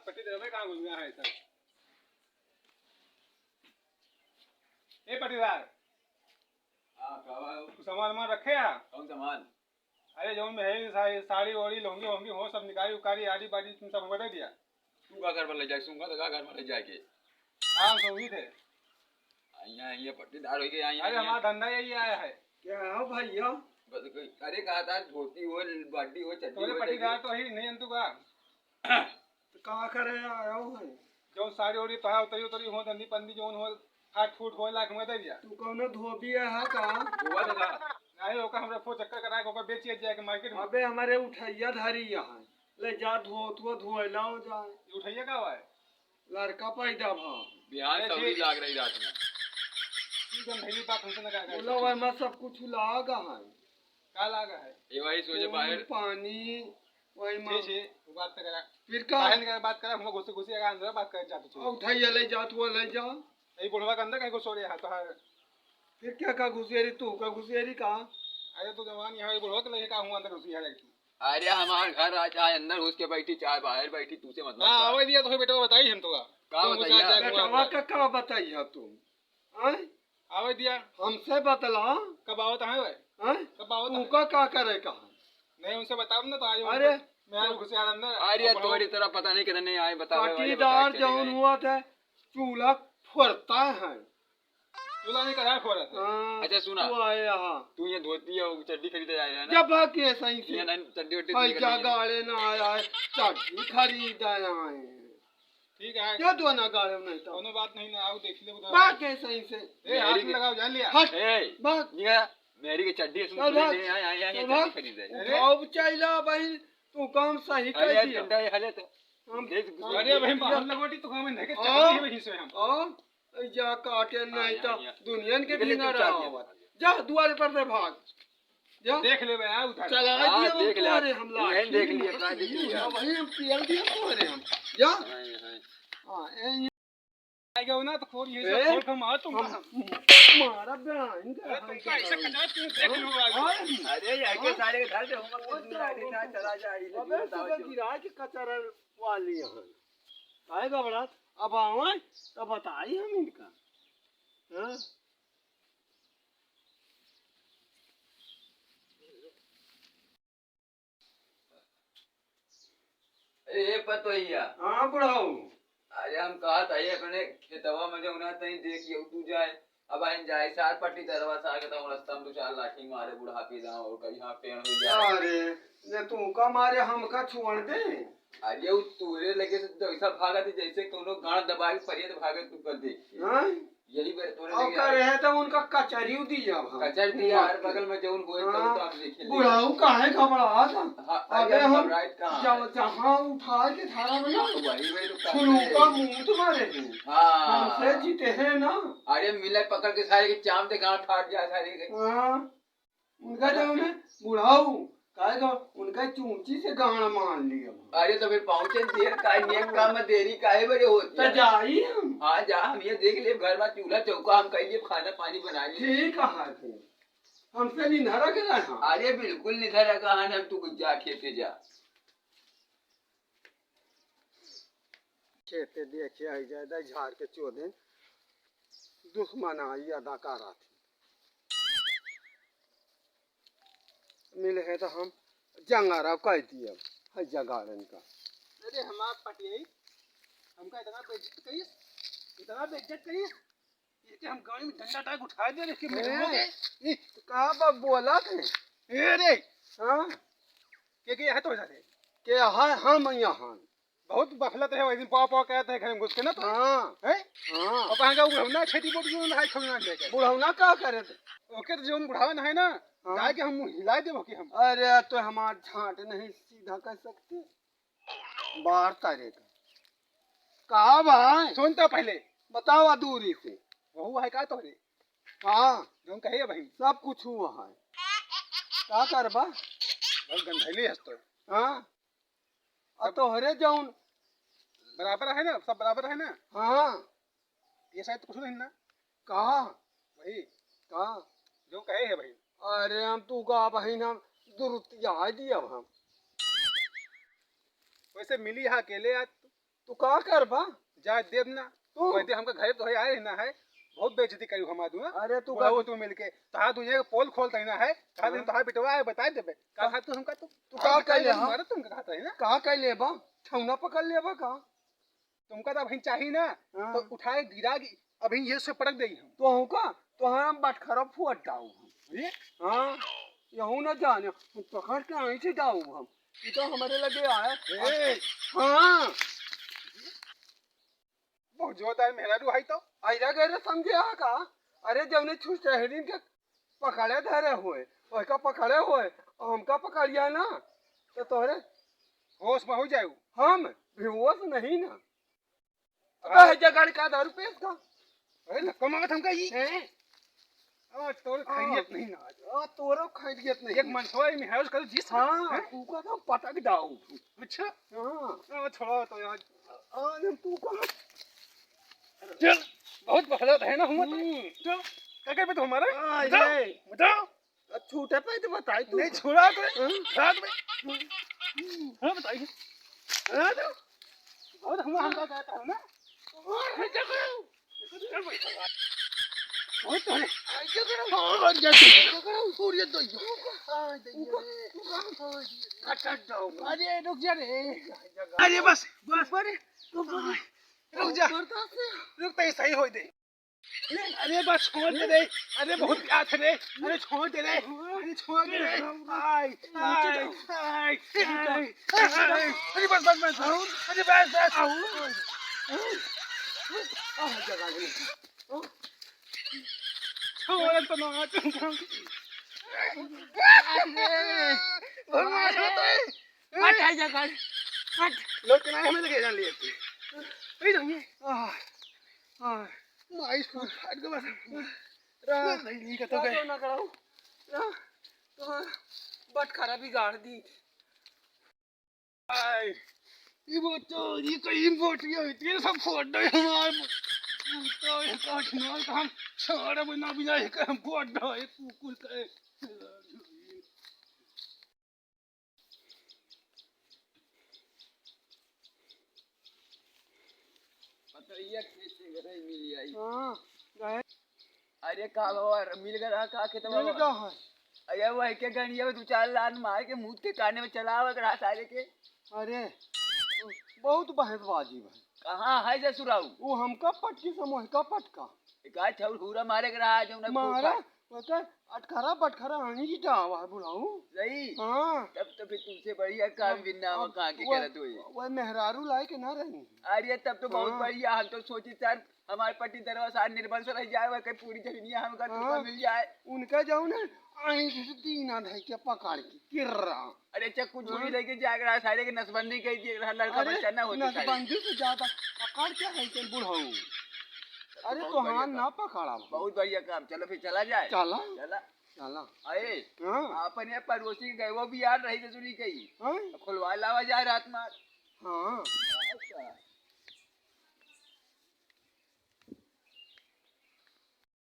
पट्टी दे में कहां घुस गया है सर। ए पट्टीदार हां कहा सामान में रखे या कौन सामान? अरे जो में है साड़ी ओड़ी लौंगी होंगी हो सब निकाली उकारी आड़ी बाड़ी तुम सब बता दिया। तू का घर में ले जाए सूंगा तो का घर में ले जाके हां सोगी थे आइया ये पट्टीदार हो गए आइया। अरे हमारा धंधा यही आया है। क्या है भैया? बस अरे कहा था धोती हो बाडी हो चड्डी तो हो पट्टीदार तो ही नहीं अंतु का तो का करे आया है? जो साड़ी ओड़ी तो है उतरी उतरी हो धंधी पंदी जोन हो हाथ फूट हो लाख में दे दिया। तू कौन धोबी है का? हुआ था नहीं होगा हमरा फो चक्कर करा के ओकर बेचिए जाए के मार्केट में। अबे हमारे उठैया धरी यहाँ ले जा धोला हो जाए। उठाइए का हुआ है लड़का पैदा भा बिहार सौरी लाग रही रात में की गंभीरी बात हमसे ना कहा बोला वह में सब कुछ लागा है। का लागा है ये वही सोचे बाहर पानी वही में छे बात तो करा फिर का काहे नहीं बात करा हम घुसे घुसे का अंदर बात कर जाते छो उठैया ले जा तू ले जा। यही बुढ़वा के अंदर कहीं को सोरे हां तो है। फिर क्या का घुसेरी तू का घुसेरी का? अरे तो जवान यहां बुढ़वा के लगे का हूं अंदर घुसी है लेकिन अरे हमारे घर आ जाए अंदर घुस के बैठी चाय बाहर बैठी तू से मतलब हां आवे दिया तो बेटा बताई हम तो का बताइए बेटवा का बताइए तुम हैं? आवे दिया हमसे बतला कब आवत है वे हैं? कब आवत तू का करे का? नहीं उनसे बताओ ना तो आज अरे मैं आज घुसे अंदर। अरे तुम्हारी तरह पता नहीं कितने आए बता पाटीदार जौन हुआ था चूल्हा फोड़ता है। चूल्हा नहीं करा फोड़ा था। हाँ, अच्छा सुना तू आए यहाँ तू ये धोती है चड्डी खरीदे जा रहा है ना जब बाकी सही से ये ना चड्डी वड्डी भाई क्या गाड़े ना आया है चड्डी खरीद आए ठीक है क्या दो ना गाड़े नहीं तो कोनो बात नहीं ना आओ देख ले उधर। बाकी सही से ए हाथ में लगाओ जान लिया। हट ए बात ये मेरी की चड्डी सुन चल भाग, ले आया आया ये चल चड्डी भाग। खरीदे अब चाहिए भाई तू काम सही कर अरे दिया। डंडा ये हले तो हम अरे भाई बाहर लगोटी तो हमें नहीं के हाँ। चक्कर में हिस्से हम ओ जा काटे नहीं तो दुनिया के निकले बिना तू रहा चाबियां। हुआ। जा द्वार पर से भाग जा देख ले बे उधर। चला हाँ, दिया देख ले। तुम्हारे हम लाठी नहीं देख लिया, कहाँ देख लिया? हाँ, वही हम पियल दिया तुम्हारे हम जा हां हाँ आएगा ना तो खोल ये ए? सब खोल के मार तुम हम मारा बहन अरे तुम का ऐसा करना तुम देख लो आज। अरे ये के सारे के घर से हम गाड़ी से चला जाए अबे सुबह गिरा के कचरा वाली है आएगा बड़ा अब आओ तब बताई हम इनका हाँ अरे पतो हिया हाँ बुढ़ाऊ अरे हम कहा था ये अपने खेतवा में जो ना तई देखियो तू जाए अब आइन जाए सार पट्टी दरवा सार के तो रास्ता में दो चार लाठी मारे बुढ़ापी दाओ और कहीं हां पेड़ हो जाए। अरे ये तू का मारे हमका छोड़ दे अरे वो तूरे लगे तो ऐसा भागा थी जैसे कोनो गाड़ दबा के परियत भागे तू कर दे हाँ यही बार तोरे और लगे करे है तो उनका कचरी दिया हम कचर दिया हर बगल में जौन होए तो हाँ। आप देख ले बुढ़ाऊ काहे घबरा था हां अबे हम राइट कहां जब जहाँ उठा के थारा बना वही वही तो फुलू का मुंह तुम्हारे हैं हमसे हां जीते हैं ना अरे मिले पकड़ के सारे के चाम ते गांठ फाट जाए सारे के हाँ उनका जो है बुढ़ाऊ काहे का उनका चूंची से गाना मान लिया अरे तो फिर पहुंचे देर काहे नेक काम में देरी काहे बड़े होती तो है जाई हम हाँ जा हम ये देख ले घर में चूल्हा चौका हम कहिए खाना पानी बना लिए ठीक है थे हमसे नहीं नरा के रहा अरे बिल्कुल नहीं था कहा हम तू कुछ जा खेते जा खेते देखिए आई जाए झाड़ के चोदे दुश्मन आई अदाकारा थी मिले है तो हम जंगारा कह दिए है जगाड़न का अरे हमार पटियाई हमका इतना बेइज्जत करिए इतना बेइज्जत करिए कि हम गाड़ी में डंडा टाइप उठा दे इसके मेरे कहा बा बोला थे ए रे हाँ के है तो जाते के है हम यहाँ बहुत बफलत है वही दिन पाव पाव कहते हैं घर में घुस के ना तो हाँ है हाँ और कहां का बुढ़ाना खेती बोट जो है छोड़ना लेके बुढ़ौना का करे थे ओके तो जो बुढ़ावा ना है ना हाँ। गाय के हम हिला देबो कि हम अरे तो हमार झांट नहीं सीधा कर सकते बाहर तारे का कहा भाई सुनता पहले बताओ दूरी से वहू है का तो रे हाँ जो कहे भाई सब कुछ हुआ है क्या करबा बहुत गंधैली हस तो हाँ अब तो हरे जाऊन बराबर है ना सब बराबर है ना हाँ ये शायद कुछ नहीं ना कहा वही कहा जो कहे है भाई अरे हम तू का बहन हम दुरुतिया दिया हम वैसे मिली है अकेले आज तू का कर बा जा देव ना तू वैसे हमका घर तो है आए ना है बहुत बेइज्जती करी हमार दूं अरे तू वो तू मिलके तहा तुझे पोल खोलता है ना है कहा दिन तहा बिटवा है बता देबे का खा तू हमका तू का कर ले मारे तुमका खाता है ना का कर ले बा छौना पकड़ ले बा का तुमका तो अभी चाहिए ना हाँ। तो उठाए गिरा अभी ये से पटक देई हम तो हूँ का तो हम बटखरा फुट डाऊ ये हाँ यहू न जाने पकड़ के आई से डाऊ हम ये तो हमारे लगे आए ए हाँ बहुत जोता है मेरा रू है तो ऐसा गैर समझे हा का अरे जवने छुटहरीन के पकड़े धरे हुए वही पकड़े हुए और हमका पकड़िया ना तो तोहरे होश में हो जाए हम बेहोश नहीं ना अबे जगड़ का 10 रुपये का अरे लक्का मांगत हमका ये हैं तोर खैरियत नहीं ना आज तोरो खैरियत नहीं एक मनसवा में है उसका जिस हाँ तू का तो पटक दाऊ अच्छा हाँ छोड़ा तो यार आज तू का चल बहुत बहलत है ना हम चल क्या कर पे तो हमारा ये बताओ छूटे पे तो बताई तू नहीं छोड़ा तो रात में हां बताइए हां तो बहुत हम का कहता हूं ना चल भाई बहुत तो है क्या करो और जैसे और ये तो हां कट दो अरे रुक जा रे अरे बस बस रुक जा रुक तो सही हो दे अरे बस छोड़ दे रे अरे बहुत प्यास है रे अरे छोड़ दे रे अरे छोड़ दे रे आय आय आय अरे बस बस बस अरे बस बस छोड़ तो ना तुम हट आ जा कर हट लोग के हमें लगे जान लिए ए जाइए माइस को फाड़ के बस रा नहीं का तो गए ना कराओ तो बट खरा बिगाड़ दी आय ये वो तो ये कहीं बोटी है तेरे सब फोड़ दो हमार तो ये काट ना हम छोड़ बना बिना ये हम फोड़ दो ये कुकुर का पतरिया कैसे गरे मिल आई हां गए अरे का बाबा मिल गया का के तो मिल बाबा गया है अरे वो के गणिया में 2-4 लान मार के मुंह के काने में चलावे करा सारे के अरे बहुत बहसबाजी भाई कहां है जसुराऊ वो हमका पटकी समोह का पटका का छौर हुरा मारे के रहा जो ना मारा पता अटखरा पटखरा आनी की टावा बुलाऊं सही हां तब तो फिर तुमसे बढ़िया काम बिना वो कहां के करत हुई वो मेहरारू लाए के ना रही अरे तब तो बहुत हाँ। बढ़िया हम तो सोची सर हमारे पट्टी दरवाजा निर्बंस रह जाए वह कहीं पूरी जमीनिया हमका तुमको मिल जाए उनका जाऊं ना आई से दीना धई के पकड़ के किर्रा अरे चक्कू छुरी लेके जाकर सारे के नसबंदी कह दिए लड़का बच्चा ना होता सारे नसबंदी से ज्यादा पकड़ के है के बुढ़ाऊ अरे तो हां ना पकड़ा बहुत बढ़िया काम चलो फिर चला जाए चला चला चला अरे हां अपने पड़ोसी गए वो भी यार रही जसुरी कही हां खुलवा लावा जाए रात में हां